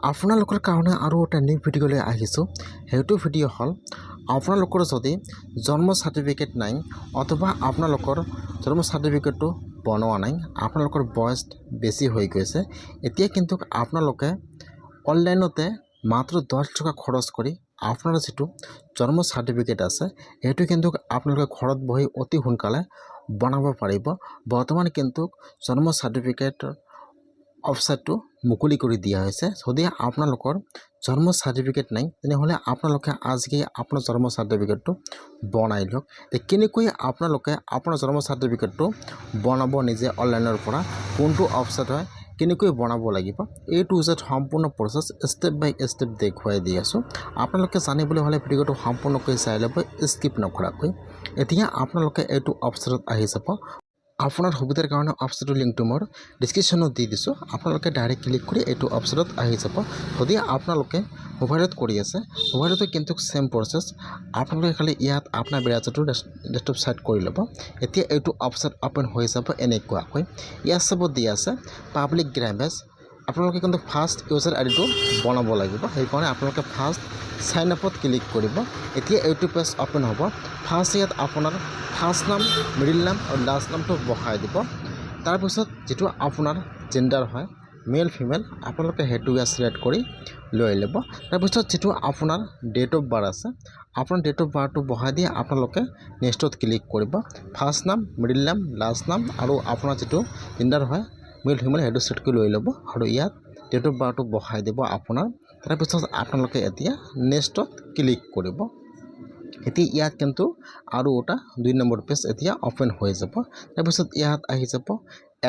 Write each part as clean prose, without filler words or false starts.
আপোনালোকৰ কাৰণে আৰু এটা নিউ ভিডিঅ'লৈ আহিছোঁ। সেইটো ভিডিঅ' হ'ল আপোনালোকৰ যদি জন্ম চাৰ্টিফিকেট নাই অথবা আপোনালোকৰ জন্ম চাৰ্টিফিকেটটো বনোৱা নাই, আপোনালোকৰ বয়স বেছি হৈ গৈছে, এতিয়া কিন্তু আপোনালোকে অনলাইনতে মাত্ৰ 10 টকা খৰচ কৰি আপোনাৰ যিটো জন্ম চাৰ্টিফিকেট আছে সেইটো কিন্তু আপোনালোকে ঘৰত বহি অতি সোনকালে বনাব পাৰিব। বৰ্তমান কিন্তু জন্ম চাৰ্টিফিকেটৰ অফচাইটটো মুকলি কৰি দিয়া হৈছে। যদি আপোনালোকৰ জন্ম চাৰ্টিফিকেট নাই তেনেহ'লে আপোনালোকে আজি আপোনাৰ জন্ম চাৰ্টিফিকেটটো বনাই লওক। কেনেকৈ আপোনালোকে আপোনাৰ জন্ম চাৰ্টিফিকেটটো বনাব নিজে অনলাইনৰ পৰা, কোনটো অফচাইট হয়, কেনেকৈ বনাব লাগিব, A to Z সম্পূৰ্ণ প্ৰচেছ ষ্টেপ বাই ষ্টেপ দেখুৱাই দি আছোঁ। আপোনালোকে জানিবলৈ হ'লে ভিডিঅ'টো সম্পূৰ্ণকৈ চাই ল'ব, স্কিপ নকৰাকৈ। এতিয়া আপোনালোকে এইটো অফচাইটত আহি যাব। আপোনাৰ সুবিধাৰ কাৰণে অফচাইটৰ লিংকটো মই ডিছক্ৰিপশ্যনত দি দিছোঁ। আপোনালোকে ডাইৰেক্ট ক্লিক কৰি এইটো অফচাইটত আহি যাব। যদি আপোনালোকে মোবাইলত কৰি আছে, মোবাইলতো কিন্তু চেম প্ৰচেছ। আপোনালোকে খালি ইয়াত আপোনাৰ ব্ৰাউজাৰটো ডেস্কটপ চাইট কৰি ল'ব। এতিয়া এইটো অফচাইট অ'পেন হৈ যাব এনেকুৱাকৈ। ইয়াত চাব দি আছে পাব্লিক গ্ৰামেজ। আপোনালোকে কিন্তু ফাৰ্ষ্ট ইউজাৰ আইডিটো বনাব লাগিব, সেইকাৰণে আপোনালোকে ফাৰ্ষ্ট চাইন আপত ক্লিক কৰিব। এতিয়া এইটো পেজ অ'পেন হ'ব। ফাৰ্ষ্ট ইয়াত আপোনাৰ ফাৰ্ষ্ট নাম, মিডিল নাম আৰু লাষ্ট নামটো বহাই দিব। তাৰপিছত যিটো আপোনাৰ জেণ্ডাৰ হয়, মেল ফিমেল, আপোনালোকে সেইটো ইয়াত ছিলেক্ট কৰি লৈ ল'ব। তাৰপিছত যিটো আপোনাৰ ডেট অফ বাৰ্থ আছে, আপোনাৰ ডেট অফ বাৰ্থটো বহাই দি আপোনালোকে নেক্সটত ক্লিক কৰিব। ফাৰ্ষ্ট নাম, মিডিল নাম, লাষ্ট নাম আৰু আপোনাৰ যিটো জেণ্ডাৰ হয় মেল ফিমেল সেইটো ছিলেক্ট কৰি লৈ ল'ব আৰু ইয়াত ডেট অফ বাৰ্থটো বহাই দিব আপোনাৰ। তাৰপিছত আপোনালোকে এতিয়া নেক্সটত ক্লিক কৰিব। এতিয়া ইয়াত কিন্তু আৰু এটা 2 নম্বৰ পেজ এতিয়া অ'পেন হৈ যাব। তাৰপিছত ইয়াত আহি যাব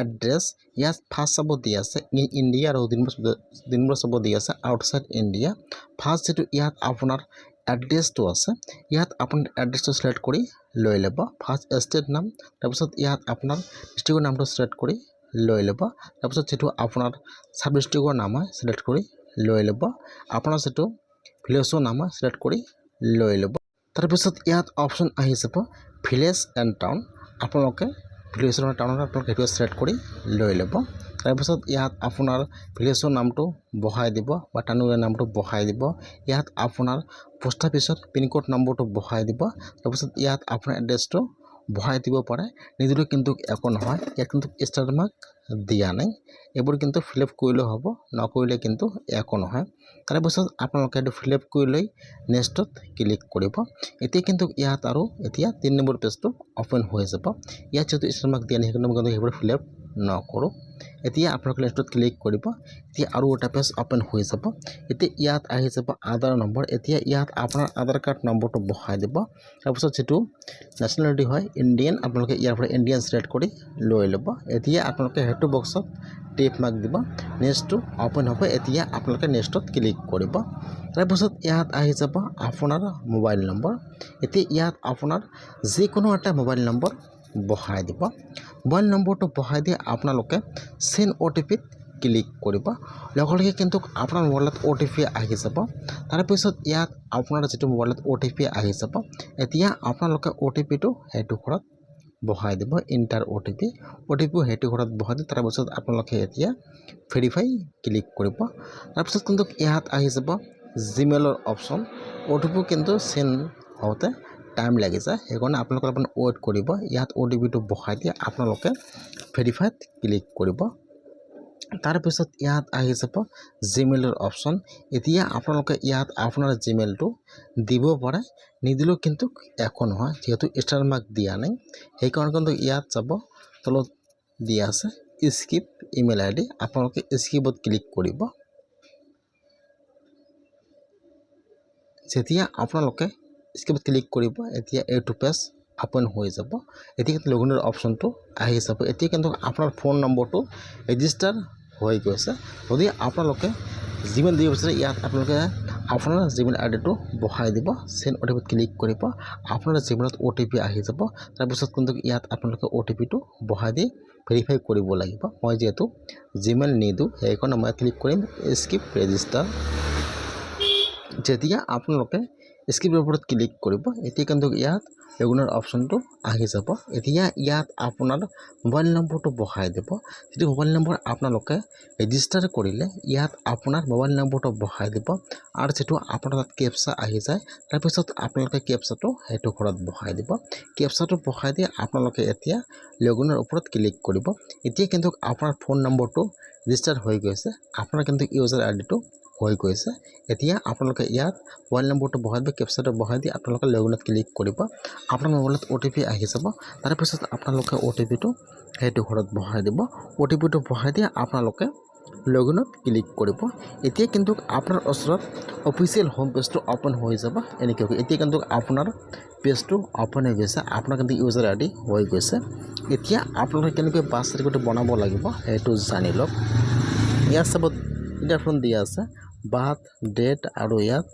এড্ৰেছ। ইয়াত ফাৰ্ষ্ট চাব দি আছে ইন ইণ্ডিয়া আৰু 2 নম্বৰ চাব দি আছে আউটছাইড ইণ্ডিয়া। ফাৰ্ষ্ট যিটো ইয়াত আপোনাৰ এড্ৰেছটো আছে, ইয়াত আপোনাৰ এড্ৰেছটো ছিলেক্ট কৰি লৈ ল'ব। ফাৰ্ষ্ট ষ্টেট নাম, তাৰপিছত ইয়াত আপোনাৰ ডিষ্ট্ৰিক্টৰ নামটো ছিলেক্ট কৰি লৈ ল'ব। তাৰপিছত যিটো আপোনাৰ চাব ডিষ্ট্ৰিক্টৰ নাম হয় ছিলেক্ট কৰি লৈ ল'ব। আপোনাৰ যিটো ভিলেজৰ নাম হয় ছিলেক্ট কৰি লৈ ল'ব। তাৰপিছত ইয়াত অপশ্যন আহি যাব ভিলেজ এণ্ড টাউন। আপোনালোকে ভিলেজৰ টাউনত আপোনালোকে সেইটো ছিলেক্ট কৰি লৈ ল'ব। তাৰপিছত ইয়াত আপোনাৰ ভিলেজৰ নামটো বহাই দিব বা টাউনৰ নামটো বহাই দিব। ইয়াত আপোনাৰ পোষ্ট অফিচৰ পিনক'ড নম্বৰটো বহাই দিব। তাৰপিছত ইয়াত আপোনাৰ এড্ৰেছটো বহাই দিব পাৰে, নিদিলেও কিন্তু একো নহয়। ইয়াত কিন্তু ষ্টাৰ মাৰ্ক দিয়া নাই, এইবোৰ কিন্তু ফিল আপ কৰিলেও হ'ব, নকৰিলে কিন্তু একো নহয়। তাৰপিছত আপোনালোকে এইটো ফিল আপ কৰি লৈ নেক্সটত ক্লিক কৰিব। এতিয়া কিন্তু ইয়াত আৰু এতিয়া 3 নম্বৰ পেজটো অ'পেন হৈ যাব। ইয়াত যিহেতু ষ্টাৰ মাৰ্ক দিয়া নাই সেইকাৰণে মই কিন্তু সেইবোৰ ফিল আপ নকৰোঁ। এতিয়া আপোনালোকে নেক্সটত ক্লিক কৰিব। এতিয়া আৰু এটা পেজ অ'পেন হৈ যাব। এতিয়া ইয়াত আহি যাব আধাৰ নম্বৰ। এতিয়া ইয়াত আপোনাৰ আধাৰ কাৰ্ড নম্বৰটো বহাই দিব। তাৰপিছত যিটো নেশ্যনেলিটি হয় ইণ্ডিয়ান, আপোনালোকে ইয়াৰ পৰা ইণ্ডিয়ান ছিলেক্ট কৰি লৈ ল'ব। এতিয়া আপোনালোকে সেইটো বক্সত টিক মাৰ্ক দিব। নেক্সটটো অ'পেন হ'ব। এতিয়া আপোনালোকে নেক্সটত ক্লিক কৰিব। তাৰপিছত ইয়াত আহি যাব আপোনাৰ মোবাইল নম্বৰ। এতিয়া ইয়াত আপোনাৰ যিকোনো এটা মোবাইল নম্বৰ বহাই দিব। মোবাইল নম্বৰটো বহাই দি আপোনালোকে চেণ্ড OTP ক্লিক কৰিব। লগে লগে কিন্তু আপোনাৰ মোবাইলত OTP আহি যাব। তাৰপিছত ইয়াত আপোনাৰ যিটো মোবাইলত OTP আহি যাব, এতিয়া আপোনালোকে OTPটো সেইটো ঘৰত বহাই দিব। ইণ্টাৰ OTP সেইটো ঘৰত বহাই দি তাৰপিছত আপোনালোকে এতিয়া ভেৰিফাই ক্লিক কৰিব। তাৰপিছত কিন্তু ইয়াত আহি যাব জিমেইলৰ অপশ্যন। OTP কিন্তু চেণ্ড হওঁতে টাইম লাগি যায়, সেইকাৰণে আপোনালোকে অলপমান ৱেইট কৰিব। ইয়াত OTPটো বহাই দি আপোনালোকে ভেৰিফাইত ক্লিক কৰিব। তাৰপিছত ইয়াত আহি যাব জিমেইলৰ অপশ্যন। এতিয়া আপোনালোকে ইয়াত আপোনাৰ জিমেইলটো দিব পাৰে, নিদিলেও কিন্তু একো নহয়, যিহেতু ষ্টাৰ মাৰ্ক দিয়া নাই। সেইকাৰণে কিন্তু ইয়াত যাব, তলত দিয়া আছে স্কিপ ইমেইল ID, আপোনালোকে স্কিপত ক্লিক কৰিব। যেতিয়া আপোনালোকে স্কিপত ক্লিক কৰিব, এতিয়া এইটো পেজ অ'পেন হৈ যাব। এতিয়া কিন্তু লগইনৰ অপশ্যনটো আহি যাব। এতিয়া কিন্তু আপোনাৰ ফোন নম্বৰটো ৰেজিষ্টাৰ হৈ গৈছে। যদি আপোনালোকে জিমেইল দিব বিচাৰে, ইয়াত আপোনালোকে আপোনাৰ জিমেইল আইডিটো বহাই দিব। চেণ্ড OTP ক্লিক কৰিব। আপোনাৰ জিমেইলত OTP আহি যাব। তাৰপিছত কিন্তু ইয়াত আপোনালোকে OTPটো বহাই দি ভেৰিফাই কৰিব লাগিব। মই যিহেতু জিমেইল নিদিওঁ সেইকাৰণে মই ক্লিক কৰিম স্কিপ ৰেজিষ্টাৰ। যেতিয়া আপোনালোকে স্ক্ৰিপ্টৰ ওপৰত ক্লিক কৰিব এতিয়া কিন্তু ইয়াত লগইনৰ অপশ্যনটো আহি যাব এতিয়া ইয়াত আপোনাৰ মোবাইল নম্বৰটো বহাই দিব যেটো মোবাইল নম্বৰ আপোনালোকে ৰেজিষ্টাৰ কৰিলে ইয়াত আপোনাৰ মোবাইল নম্বৰটো বহাই দিব আৰু যেটো আপোনাৰ তাত কেপচা আহি যায় তাৰ পিছত আপোনালোকে কেপচাটো হেতু ঘৰত বহাই দিব কেপচাটো বহাই দি আপোনালোকে এতিয়া লগইনৰ ওপৰত ক্লিক কৰিব এতিয়া কিন্তু আপোনাৰ ফোন নম্বৰটো ৰেজিষ্টাৰ হৈ গৈছে আপোনাৰ কিন্তু ইউজাৰ আইডিটো হৈ গৈছে এতিয়া আপোনালোকে ইয়াত মোবাইল নম্বৰটো বহাই দি কেপচাটো বহাই দি আপোনালোকে লগইনত ক্লিক কৰিব আপোনাৰ মোবাইলত OTP আহি যাব তাৰ পিছত আপোনালোকে OTPটো হেতু ঘৰত বহাই দিব OTPটো বহাই দি আপোনালোকে লগইনত ক্লিক কৰিব এতিয়া কিন্তু আপোনাৰ ওচৰত অফিচিয়েল হোম পেজটো ওপেন হৈ যাব এনেকৈ এতিয়া কিন্তু আপোনাৰ পেজটো ওপেন হৈ গৈছে আপোনাৰ কিন্তু ইউজাৰ আইডি হৈ গৈছে এতিয়া আপোনালোকে কেনেকৈ বাৰ্থ চাৰ্টিফিকেট বনাব লাগিব হেতু জানি লওক ইয়াত সব ইনফৰমেশ্যন দিয়া আছে বাৰ্থ ডেট আৰু ইয়াত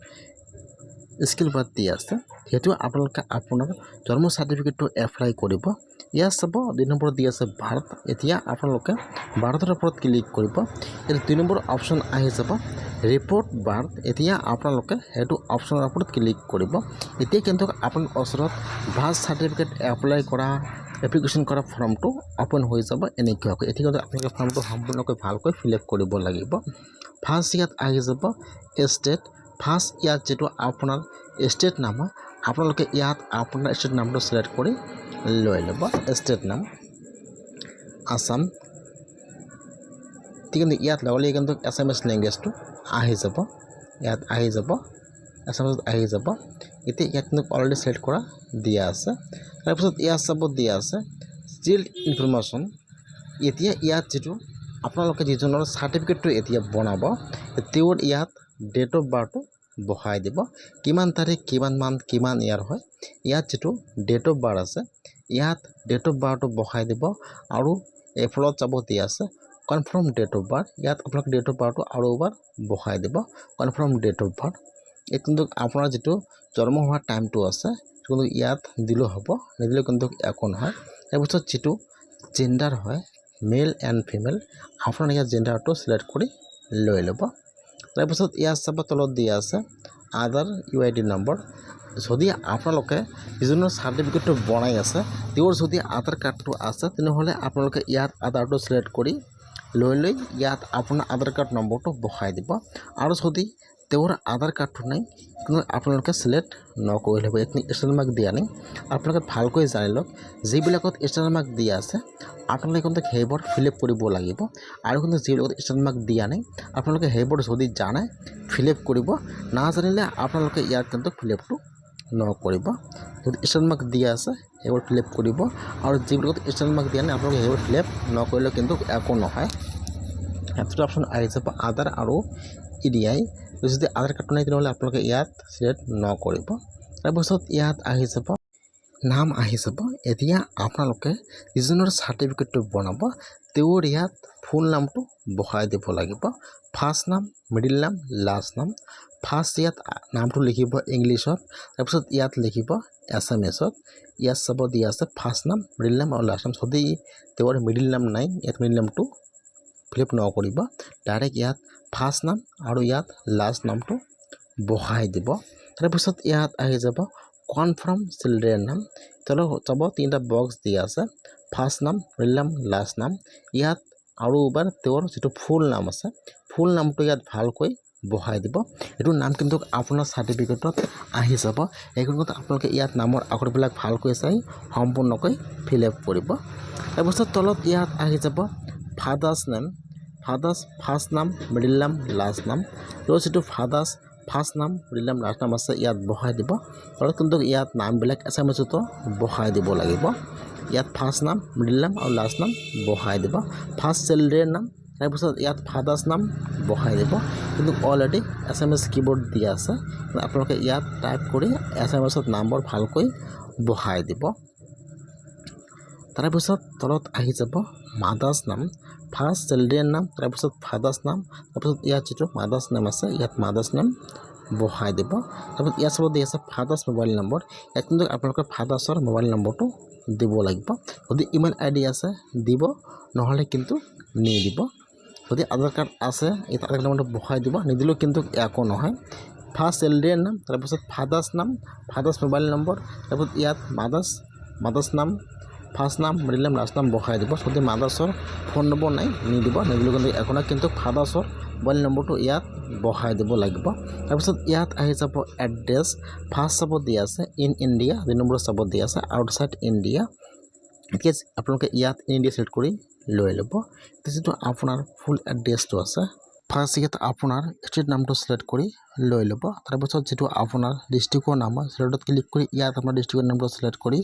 স্কিল বাৰ্থ দিয়া আছে হেতু আপোনালোকে আপোনাৰ জন্ম সাৰ্টিফিকেটটো এপ্লাই কৰিব ইয়াত সব 2 নম্বৰ দিয়া আছে ভাৰত এতিয়া আপোনালোকে ভাৰতৰ ওপৰত ক্লিক কৰিব এই 2 নম্বৰ অপশ্যন আহি যাব ৰিপোৰ্ট বাৰ্থ এতিয়া আপোনালোকে হেতু অপশ্যনৰ ওপৰত ক্লিক কৰিব এতিয়া কিন্তু আপোনাৰ ওচৰত বাৰ্থ সাৰ্টিফিকেট এপ্লাই কৰা এপ্লিকেশন কৰা ফৰ্মটো ওপেন হৈ যাব এনেকৈ এতিয়া কিন্তু আপোনালোকে ফৰ্মটো সম্পূৰ্ণকৈ ভালকৈ ফিল আপ কৰিব লাগিব ফাৰ্ষ্ট ইয়াত আহি যাব ষ্টেট ফাৰ্ষ্ট ইয়াত যেটো আপোনাৰ ষ্টেট নাম আপোনালোকে ইয়াত আপোনাৰ ষ্টেট নামটো সিলেক্ট কৰি লৈ ল'ব ষ্টেট নাম আসাম ঠিক আছে ইয়াত লগলে কিন্তু এছএমএছ ল্যাঙ্গুৱেজটো আহি যাব ইয়াত আহি যাব এছএমএছ আহি যাব এতিয়া ইয়াত কিন্তু অলৰেডি সিলেক্ট কৰা দিয়া আছে তাৰপিছত ইয়াত সব দিয়া আছে চিল্ড ইনফৰমেশ্যন এতিয়া ইয়াত যেটো আপোনালোকে যিজনৰ সাৰ্টিফিকেটটো এতিয়া বনাব তেওঁৰ ইয়াত ডেট অফ বাৰ্থটো বহাই দিব কিমান তাৰিখ কিমান মান্থ কিমান ইয়াৰ হয় ইয়াত যেটো ডেট অফ বাৰ্থ আছে ইয়াত ডেট অফ বাৰ্থটো বহাই দিব আৰু এফলত যাব দিয়া আছে কনফাৰ্ম ডেট অফ বাৰ্থ ইয়াত আপোনালোকে ডেট অফ বাৰ্থটো আৰু এবাৰ বহাই দিব কনফাৰ্ম ডেট অফ বাৰ্থ এই কিন্তু আপোনাৰ যেটো জন্ম হোৱা টাইমটো আছে কিন্তু ইয়াত দিলো হ'ব নিদিলে কিন্তু একো নহয় তাৰপিছত যেটো জেন্ডাৰ হয় মেল এণ্ড ফিমেল আপোনাৰ ইয়াত জেন্ডাৰটো সিলেক্ট কৰি লৈ ল'ব তাৰপিছত ইয়াত সব তলত দিয়া আছে আধাৰ UID নম্বৰ যদি আপোনালোকে যিজনৰ সাৰ্টিফিকেটটো বনাই আছে তেওঁৰ যদি আধাৰ কাৰ্ডটো আছে তেনেহলে আপোনালোকে ইয়াত আধাৰটো সিলেক্ট কৰি লৈ ইয়াত আপোনাৰ আধাৰ কাৰ্ড নম্বৰটো বহাই দিব আৰু যদি তেওঁৰ আধাৰ কাৰ্ডটো নাই কিন্তু আপোনালোকে সিলেক্ট নকৰিলে এখিনি ষ্টাৰ মাৰ্ক দিয়া নাই আপোনালোকে ভালকৈ জানি লওক যিবিলাকত ষ্টাৰ মাৰ্ক দিয়া আছে আপোনালোকে কিন্তু সেইবোৰ ফিল আপ কৰিব লাগিব আৰু কিন্তু যিবিলাকত ষ্টাৰ মাৰ্ক দিয়া নাই আপোনালোকে সেইবোৰ যদি জানে ফিল আপ কৰিব না জানিলে আপোনালোকে ইয়াত কিন্তু ফিল আপটো নকৰিব যদি ষ্টাৰ মাৰ্ক দিয়া আছে সেইবোৰ ফিল আপ কৰিব আৰু যিবিলাকত ষ্টাৰ মাৰ্ক দিয়া নাই আপোনালোকে সেইবোৰ ফিল আপ নকৰিলে কিন্তু একো নহয় এফটো অপশ্যন আহি যাব আধাৰ আৰু EDI যদি আধাৰ কাৰ্ডটো নাই তেনেহলে আপোনালোকে ইয়াত সিলেক্ট নকৰিব তাৰপিছত ইয়াত আহি যাব নাম আহি যাব এতিয়া আপোনালোকে যিজনৰ সাৰ্টিফিকেটটো বনাব তেওঁৰ ইয়াত ফুল নামটো বহাই দিব লাগিব ফাৰ্ষ্ট নাম মিডল নাম লাষ্ট নাম ফাৰ্ষ্ট ইয়াত নামটো লিখিব ইংলিছত তাৰপিছত ইয়াত লিখিব এছএমএছত ইয়াত সব দিয়া আছে ফাৰ্ষ্ট নাম মিডল নাম আৰু লাষ্ট নাম যদি তেওঁৰ মিডল নাম নাই ইয়াত মিডল নামটো ফিল আপ নকৰিব ডাইৰেক্ট ইয়াত ফাৰ্ষ্ট নাম আৰু ইয়াত লাষ্ট নামটো বহাই দিব তাৰপিছত ইয়াত আহি যাব কনফাৰ্ম চিলড্ৰেন নাম তলত যাব তিনিটা বক্স দিয়া আছে ফাৰ্ষ্ট নাম মিডল নাম লাষ্ট নাম ইয়াত আৰু এবাৰ তেওঁৰ যেটো ফুল নাম আছে ফুল নামটো ইয়াত ভালকৈ বহাই দিব এটো নাম কিন্তু আপোনাৰ সাৰ্টিফিকেটত আহি যাব এইখনত আপোনালোকে ইয়াত নামৰ আখৰবিলাক ভালকৈ চাই সম্পূৰ্ণকৈ ফিল আপ কৰিব তাৰপিছত তলত ইয়াত আহি যাব ফাদাৰ্স নেম ফাদাৰ্স ফাৰ্ষ্ট নাম মিডল নাম লাষ্ট নাম আৰু যেটো ফাদাৰ্স ফাৰ্ষ্ট নাম মিডল নাম লাষ্ট নাম আছে ইয়াত বহাই দিব আৰু কিন্তু ইয়াত নামবিলাক এছএমএছতো বহাই দিব লাগিব ইয়াত ফাৰ্ষ্ট নাম মিডল নাম আৰু লাষ্ট নাম বহাই দিব ফাৰ্ষ্ট চিলড্ৰেন নাম তাৰপিছত ইয়াত ফাদাৰ্স নাম বহাই দিব কিন্তু অলৰেডি এছএমএছ কিবোৰ্ড দিয়া আছে আপোনালোকে ইয়াত টাইপ কৰি এছএমএছত নাম্বাৰ ভালকৈ বহাই দিব তাৰপিছত তলত আহি যাব মাদাৰ্স নাম ফাৰ্ষ্ট চিলড্ৰেন নাম তাৰপিছত ফাদাৰ্স নাম তাৰপিছত ইয়াত যেটো মাদাৰ্স নাম আছে ইয়াত মাদাৰ্স নাম বহাই দিব তাৰপিছত ইয়াত সব দিয়া আছে ফাদাৰ্স মোবাইল নম্বৰ ইয়াত কিন্তু আপোনালোকৰ ফাদাৰ্সৰ মোবাইল নম্বৰটো দিব লাগিব যদি ইমেইল আইডি আছে দিব নহলে কিন্তু নিদিব যদি আধাৰ কাৰ্ড আছে এই আধাৰ কাৰ্ড নম্বৰটো বহাই দিব নিদিলেও কিন্তু একো নহয় ফাৰ্ষ্ট চিলড্ৰেন নাম, তাৰপিছত ফাদাৰ্ছ নাম, ফাদাৰ্ছ মোবাইল নম্বৰ, তাৰপিছত ইয়াত মাদাৰ্ছ নাম, ফাৰ্ষ্ট নাম, মিডিল নাম, লাষ্ট নাম বহাই দিব। যদি মাদাৰ্ছৰ ফোন নম্বৰ নাই নিদিব, নিদিলেও কিন্তু একো নাই, কিন্তু ফাদাৰ্ছৰ মোবাইল নম্বৰটো ইয়াত বহাই দিব লাগিব। তাৰপিছত ইয়াত আহি যাব এড্ৰেছ, ফাৰ্ষ্ট চাব দিয়া আছে ইন ইণ্ডিয়া, 2 নম্বৰ চাব দিয়া আছে আউটছাইড ইণ্ডিয়া। এতিয়া আপোনালোকে ইয়াত ইণ্ডিয়া চিলেক্ট কৰি লৈ ল'ব। যিটো আপোনাৰ ফুল এড্ৰেছটো আছে, ফাৰ্ষ্ট ইয়াত আপোনাৰ ষ্ট্ৰীট নামটো চিলেক্ট কৰি লৈ ল'ব। তাৰপিছত যিটো আপোনাৰ ডিষ্ট্ৰিক্টৰ নাম হয় চিলেক্টত ক্লিক কৰি ইয়াত আপোনাৰ ডিষ্ট্ৰিক্টৰ নামটো চিলেক্ট কৰি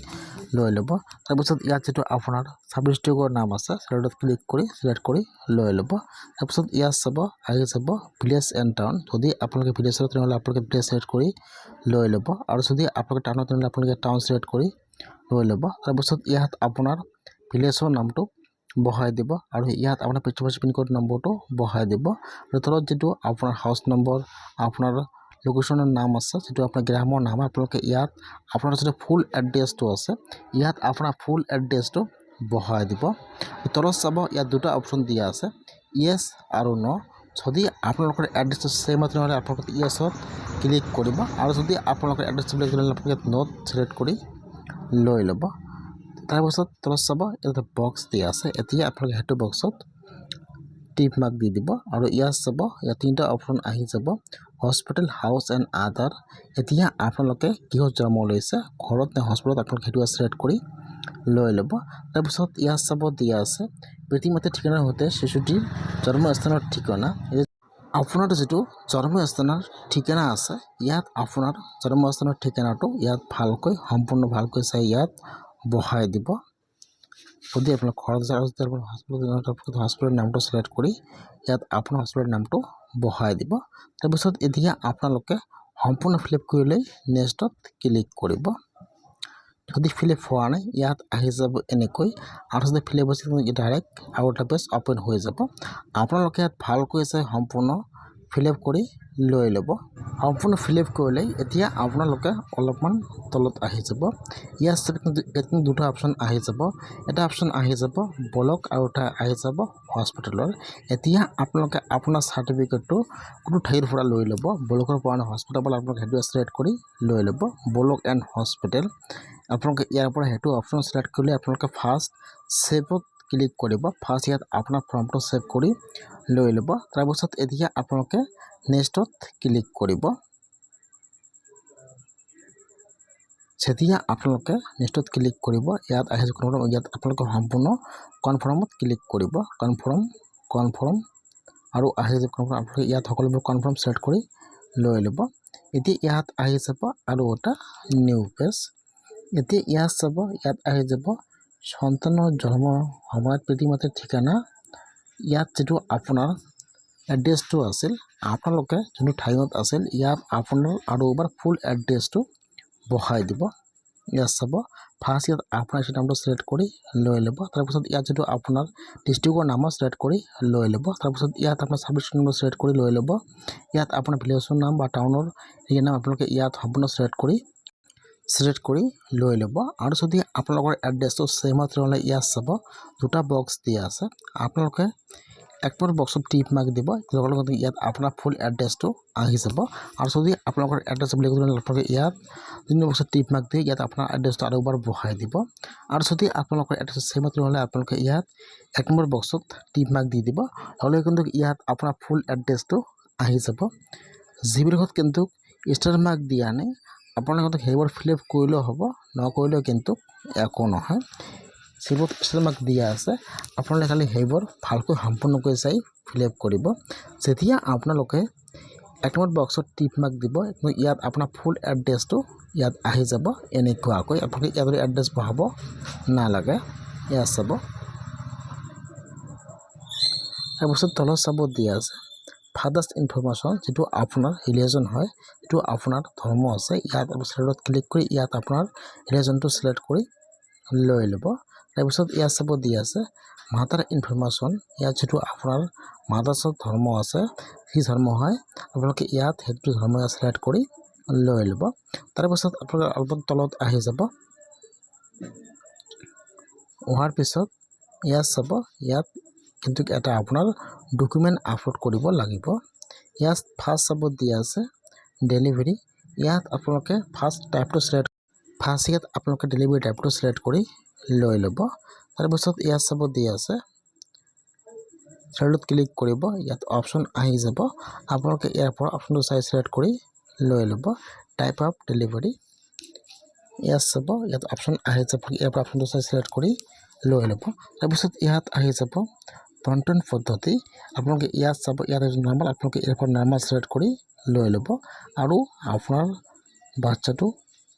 লৈ ল'ব। তাৰপিছত ইয়াত যিটো আপোনাৰ চাব ডিষ্ট্ৰিক্টৰ নাম আছে চিলেক্টত ক্লিক কৰি চিলেক্ট কৰি লৈ ল'ব। তাৰপিছত ইয়াত চাব আহি যাব ভিলেজ এণ্ড টাউন, যদি আপোনালোকে ভিলেজৰ তেনেহ'লে আপোনালোকে ভিলেজ চিলেক্ট কৰি লৈ ল'ব, আৰু যদি আপোনালোকে টাউনত তেনেহ'লে আপোনালোকে টাউন চিলেক্ট কৰি লৈ ল'ব। তাৰপিছত ইয়াত আপোনাৰ ভিলেজৰ নামটো বহাই দিব, আৰু ইয়াত আপোনাৰ পিনক'ড নম্বৰটো বহাই দিব। আৰু তলত যিটো আপোনাৰ হাউচ নম্বৰ, আপোনাৰ লোকেশ্যনৰ নাম আছে, যিটো আপোনাৰ গ্ৰামৰ নাম, আপোনালোকে ইয়াত আপোনাৰ যিটো ফুল এড্ৰেছটো আছে ইয়াত আপোনাৰ ফুল এড্ৰেছটো বহাই দিব। তলত চাব ইয়াত দুটা অপশ্যন দিয়া আছে, য়েছ আৰু ন'। যদি আপোনালোকৰ এড্ৰেছটো ছেম হয় তেনেহ'লে আপোনালোকে য়েছত ক্লিক কৰিব, আৰু যদি আপোনালোকৰ এড্ৰেছটো বেলেগ তেনেহ'লে আপোনালোকে ন'ত চিলেক্ট কৰি লৈ ল'ব। তাৰপিছত তলত চাব এটা বক্স দিয়া আছে, এতিয়া আপোনালোকে সেইটো বক্সত টিক মাৰ্ক দি দিব, আৰু ইয়াত চাব ইয়াত 3টা অপশ্যন আহি যাব, হস্পিটেল, হাউচ এণ্ড আদাৰ। এতিয়া আপোনালোকে কিহত জন্ম লৈছে, ঘৰত নে হস্পিটেলত, আপোনালোকে সেইটো চিলেক্ট কৰি লৈ ল'ব। তাৰপিছত ইয়াত চাব দিয়া আছে পিতৃ মাতৃৰ ঠিকনাৰ সৈতে শিশুটিৰ জন্মস্থানৰ ঠিকনা। আপোনাৰ যিটো জন্মস্থানৰ ঠিকনা আছে ইয়াত আপোনাৰ জন্মস্থানৰ ঠিকনাটো ইয়াত ভালকৈ সম্পূৰ্ণ ভালকৈ চাই ইয়াত বহাই দিব। যদি আপোনালোক ঘৰত যায় আৰু যদি হস্পিটেলৰ নামটো চিলেক্ট কৰি ইয়াত আপোনাৰ হস্পিটেলৰ নামটো বহাই দিব। তাৰপিছত এতিয়া আপোনালোকে সম্পূৰ্ণ ফিল আপ কৰিলে নেক্সটত ক্লিক কৰিব। যদি ফিল আপ হোৱা নাই ইয়াত আহি যাব এনেকৈ, আৰু যদি ফিল আপ হৈছে ডাইৰেক্ট আৰু এটা পেজ অপেন হৈ যাব। আপোনালোকে ইয়াত ভালকৈ চাই সম্পূৰ্ণ ফিল আপ কৰি লৈ ল'ব। সম্পূৰ্ণ ফিল আপ কৰিলে এতিয়া আপোনালোকে অলপমান তলত আহি যাব, ইয়াত কিন্তু দুটা অপশ্যন আহি যাব, এটা অপশ্যন আহি যাব ব্লক আৰু এটা আহি যাব হস্পিটেলৰ। এতিয়া আপোনালোকে আপোনাৰ চাৰ্টিফিকেটটো কোনো ঠাইৰ পৰা লৈ ল'ব, ব্লকৰ পৰা নে হস্পিটেলৰ পৰা আপোনালোকে সেইটো চিলেক্ট কৰি লৈ ল'ব, ব্লক এণ্ড হস্পিটেল। আপোনালোকে ইয়াৰ পৰা সেইটো অপশ্যন চিলেক্ট কৰিলে আপোনালোকে ফাৰ্ষ্ট ছেভত ক্লিক কৰিব, ফাৰ্ষ্ট ইয়াত আপোনাৰ ফৰ্মটো ছেভ কৰি লৈ ল'ব। তাৰপিছত এতিয়া আপোনালোকে নেক্সটত ক্লিক কৰিব। যেতিয়া আপোনালোকে নেক্সটত ক্লিক কৰিব ইয়াত আহি যাব, ইয়াত আপোনালোকে সম্পূৰ্ণ কনফাৰ্মত ক্লিক কৰিব, কনফাৰ্ম আৰু আহি যাব কনফাৰ্ম, আপোনালোকে ইয়াত সকলোবোৰ কনফাৰ্ম চিলেক্ট কৰি লৈ ল'ব। এতিয়া ইয়াত আহি যাব আৰু এটা নিউ পেজ। এতিয়া ইয়াত চাব ইয়াত আহি যাব সন্তানৰ জন্মৰ সময়ত পিতৃ মাতৃৰ ঠিকনা, ইয়াত যিটো আপোনাৰ এড্ৰেছটো আছিল আপোনালোকে যোনটো ঠাইত আছিল ইয়াত আপোনাৰ আৰু এবাৰ ফুল এড্ৰেছটো বহাই দিব। ইয়াত চাব ফাৰ্ষ্ট ইয়াত আপোনাৰ নামটো চিলেক্ট কৰি লৈ ল'ব। তাৰপিছত ইয়াত যিটো আপোনাৰ ডিষ্ট্ৰিক্টৰ নাম চিলেক্ট কৰি লৈ ল'ব। তাৰপিছত ইয়াত আপোনাৰ চাব ডিষ্ট্ৰিক্ট নম্বৰ চিলেক্ট কৰি লৈ ল'ব। ইয়াত আপোনাৰ ভিলেজৰ নাম বা টাউনৰ এই নাম আপোনালোকে ইয়াত সম্পূৰ্ণ চিলেক্ট কৰি লৈ ল'ব। আৰু যদি আপোনালোকৰ এড্ৰেছটো ছেম হয় তেনেহ'লে ইয়াত চাব দুটা বক্স দিয়া আছে, আপোনালোকে এক নম্বৰ বক্সত টিক মাৰ্ক দিব, লগে ইয়াত আপোনাৰ ফুল এড্ৰেছটো আহি যাব। আৰু যদি আপোনালোকৰ এড্ৰেছ বুলি আপোনালোকে ইয়াত 2 নম্বৰ বক্সত টিক মাৰ্ক দি ইয়াত আপোনাৰ এড্ৰেছটো আৰু এবাৰ বহাই দিব। আৰু যদি আপোনালোকৰ এড্ৰেছ ছেম হয় তেনেহ'লে আপোনালোকে ইয়াত 1 নম্বৰ বক্সত টিক মাৰ্ক দি দিব, হ'লে কিন্তু ইয়াত আপোনাৰ ফুল এড্ৰেছটো আহি যাব। যিবিলাকত কিন্তু ষ্টাৰ মাৰ্ক দিয়া নাই আপোনালোকে সেইবোৰ ফিল আপ কৰিলেও হ'ব, নকৰিলেও কিন্তু একো নহয়। যিবোৰ ষ্টাৰ মাৰ্ক দিয়া আছে আপোনালোকে খালি সেইবোৰ ভালকৈ সম্পূৰ্ণকৈ চাই ফিল আপ কৰিব। যেতিয়া আপোনালোকে 1 নম্বৰ বক্সত টিক মাৰ্ক দিব ইয়াত আপোনাৰ ফুল এড্ৰেছটো ইয়াত আহি যাব এনেকুৱাকৈ। আপোনালোকে ইয়াত এড্ৰেছ বহাব নালাগে। ইয়াত চাব তাৰপিছত তলত চাব দিয়া আছে ফাদাৰ্ছ ইনফৰমেশ্যন, যিটো আপোনাৰ ৰিলিজন হয়, যিটো আপোনাৰ ধৰ্ম আছে, ইয়াত চিলেক্টত ক্লিক কৰি ইয়াত আপোনাৰ ৰিলিজনটো চিলেক্ট কৰি লৈ ল'ব। তাৰপিছত ইয়াত চাব দিয়া আছে মাতাৰ ইনফৰমেশ্যন, ইয়াত যিটো আপোনাৰ মাদাৰ্ছৰ ধৰ্ম আছে কি ধৰ্ম হয় আপোনালোকে ইয়াত সেইটো ধৰ্ম চিলেক্ট কৰি লৈ ল'ব। তাৰপিছত আপোনালোকে অলপ তলত আহি যাব, অহাৰ পিছত ইয়াত চাব ইয়াত কিন্তু এটা আপোনাৰ ডকুমেণ্ট আপলোড কৰিব লাগিব। ইয়াত ফাৰ্ষ্ট চাব দিয়া আছে ডেলিভাৰী ইয়াত আপোনালোকে ফাৰ্ষ্ট ইয়াত আপোনালোকে ডেলিভাৰী টাইপটো চিলেক্ট কৰি লৈ ল'ব। তাৰপিছত ইয়াত চাব দি আছে থ্ৰেডত ক্লিক কৰিব, ইয়াত অপশ্যন আহি যাব। আপোনালোকে ইয়াৰ পৰা অপশ্যনটো চাই চিলেক্ট কৰি লৈ ল'ব। টাইপ অফ ডেলিভাৰী ইয়াত চাব, ইয়াত অপশ্যন আহি যাব, ইয়াৰ পৰা অপশ্যনটো চাই চিলেক্ট কৰি লৈ ল'ব। তাৰপিছত ইয়াত আহি যাব বণ্টন পদ্ধতি। আপোনালোকে ইয়াত চাব, ইয়াত নৰ্মেল, আপোনালোকে ইয়াৰ পৰা নৰ্মেল চিলেক্ট কৰি লৈ ল'ব। আৰু আপোনাৰ বাচ্চাটো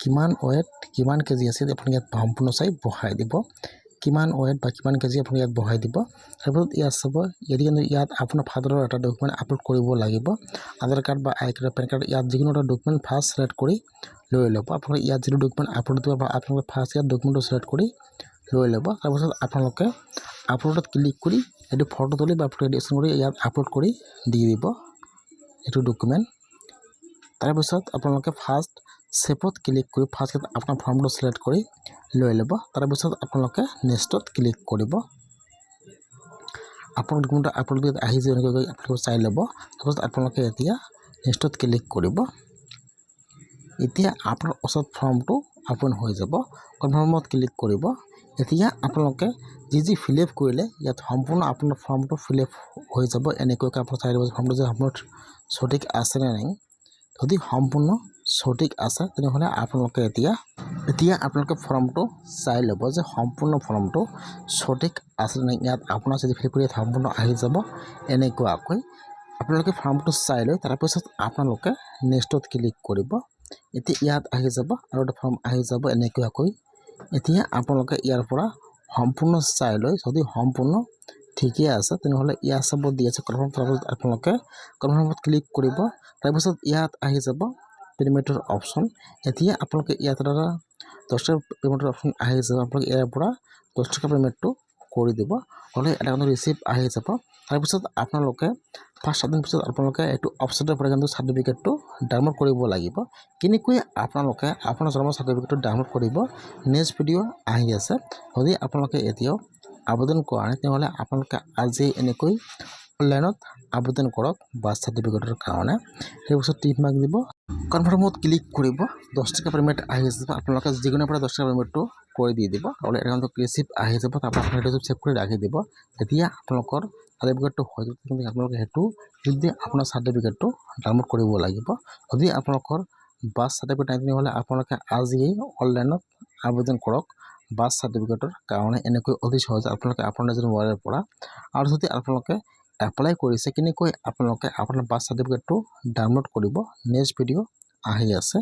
কিমান ৱেট, কিমান কেজি আছে আপুনি ইয়াত সম্পূৰ্ণ চাই বহাই দিব। কিমান ৱেট বা কিমান কেজি আপুনি ইয়াত বহাই দিব। তাৰপিছত ইয়াত চাব, ইয়াত আপোনাৰ ফাদাৰৰ এটা ডকুমেণ্ট আপলোড কৰিব লাগিব। আধাৰ কাৰ্ড বা আই কাৰ্ড, পেন কাৰ্ড, ইয়াত যিকোনো এটা ডকুমেণ্ট ফাৰ্ষ্ট চিলেক্ট কৰি লৈ ল'ব। আপোনালোকে ইয়াত যিটো ডকুমেণ্ট আপলোড দিব বা আপোনালোকে ফাৰ্ষ্ট ইয়াত ডকুমেণ্টটো চিলেক্ট কৰি লৈ ল'ব। তাৰপিছত আপোনালোকে আপলোডত ক্লিক কৰি এইটো ফটো তুলি বা আপোনালোকে এডিশ্যন কৰি ইয়াত আপলোড কৰি দি দিব এইটো ডকুমেণ্ট। তাৰপিছত আপোনালোকে ফাৰ্ষ্ট ছেভত ক্লিক কৰি ফাৰ্ষ্ট আপোনাৰ ফৰ্মটো চিলেক্ট কৰি লৈ ল'ব। তাৰপিছত আপোনালোকে নেক্সটত ক্লিক কৰিব। আপোনাৰ ডকুমেণ্টটো আপলোড আহি যায়, এনেকৈ আপোনালোকে চাই ল'ব। তাৰপিছত আপোনালোকে এতিয়া নেক্সটত ক্লিক কৰিব। এতিয়া আপোনাৰ ওচৰত ফৰ্মটো ওপেন হৈ যাব। কনফাৰ্মত ক্লিক কৰিব। এতিয়া আপোনালোকে যি ফিল আপ কৰিলে ইয়াত সম্পূৰ্ণ আপোনাৰ ফৰ্মটো ফিল আপ হৈ যাব। এনেকুৱাকৈ আপোনাৰ চাই ল'ব ফৰ্মটো যে সম্পূৰ্ণ সঠিক আছে নে নাই। যদি সম্পূৰ্ণ সঠিক আছে তেনেহ'লে আপোনালোকে এতিয়া আপোনালোকে ফৰ্মটো চাই ল'ব যে সম্পূৰ্ণ ফৰ্মটো সঠিক আছে নে নাই। ইয়াত আপোনাৰ যদি ফিল কৰি সম্পূৰ্ণ আহি যাব। এনেকুৱাকৈ আপোনালোকে ফৰ্মটো চাই লৈ তাৰপিছত আপোনালোকে নেক্সটত ক্লিক কৰিব। এতিয়া ইয়াত আহি যাব আৰু এটা ফৰ্ম আহি যাব এনেকুৱাকৈ। এতিয়া আপোনালোকে ইয়াৰ পৰা সম্পূৰ্ণ চাই লৈ যদি সম্পূৰ্ণ ঠিকে আছে তেনেহ'লে ইয়াত চাব দি আছে কনফাৰ্ম। তাৰপিছত আপোনালোকে কনফাৰ্মত ক্লিক কৰিব। তাৰপিছত ইয়াত আহি যাব পে'মেণ্টৰ অপশ্যন। এতিয়া আপোনালোকে ইয়াত এটা 10 টকা পে'মেণ্টৰ অপশ্যন আহি যাব। আপোনালোকে ইয়াৰ পৰা 10 টকা পে'মেণ্টটো কৰি দিব, হ'লে এটা ৰিচিপ্ট আহি যাব। তাৰপিছত আপোনালোকে 5-7 দিন পিছত আপোনালোকে এইটো অফিচৰ পৰা কিন্তু চাৰ্টিফিকেটটো ডাউনলোড কৰিব লাগিব। কেনেকৈ আপোনালোকে আপোনাৰ জন্ম চাৰ্টিফিকেটটো ডাউনলোড কৰিব নেক্সট ভিডিঅ' আহি আছে। যদি আপোনালোকে এতিয়াও আবেদন কৰা নাই তেনেহ'লে আপোনালোকে আজি এনেকৈ অনলাইনত আবেদন কৰক বাৰ্থ চাৰ্টিফিকেটৰ কাৰণে। তাৰপিছত টিক মাৰ্ক দিব, কনফাৰ্মত ক্লিক কৰিব। 10 টকা পে'মেণ্ট আহি যাব। আপোনালোকে যিকোনোৰ পৰা 10 টকা পে'মেণ্টটো কৰি দি দিব, নহ'লে একাউণ্টত ৰিচিপ্ট আহি যাব। তাৰপৰা আপোনালোকে সেইটো চেক কৰি ৰাখি দিব। তেতিয়া আপোনালোকৰ চাৰ্টিফিকেটটো হৈ যাব। কিন্তু আপোনালোকে সেইটো যদি আপোনাৰ চাৰ্টিফিকেটটো ডাউনলোড কৰিব লাগিব। যদি আপোনালোকৰ বাৰ্থ চাৰ্টিফিকেট নাই তেনেহ'লে আপোনালোকে আজিয়েই অনলাইনত আবেদন কৰক বাৰ্থ চাৰ্টিফিকেটৰ কাৰণে। এনেকৈ অতি সহজে আপোনালোকে আপোনাৰ নিজৰ মোবাইলৰ পৰা। আৰু যদি আপোনালোকে এপ্লাই কৰিছে কেনেকৈ আপোনালোকে আপোনাৰ বাৰ্থ চাৰ্টিফিকেটটো ডাউনলোড কৰিব নেক্সট ভিডিঅ' আহি আছে।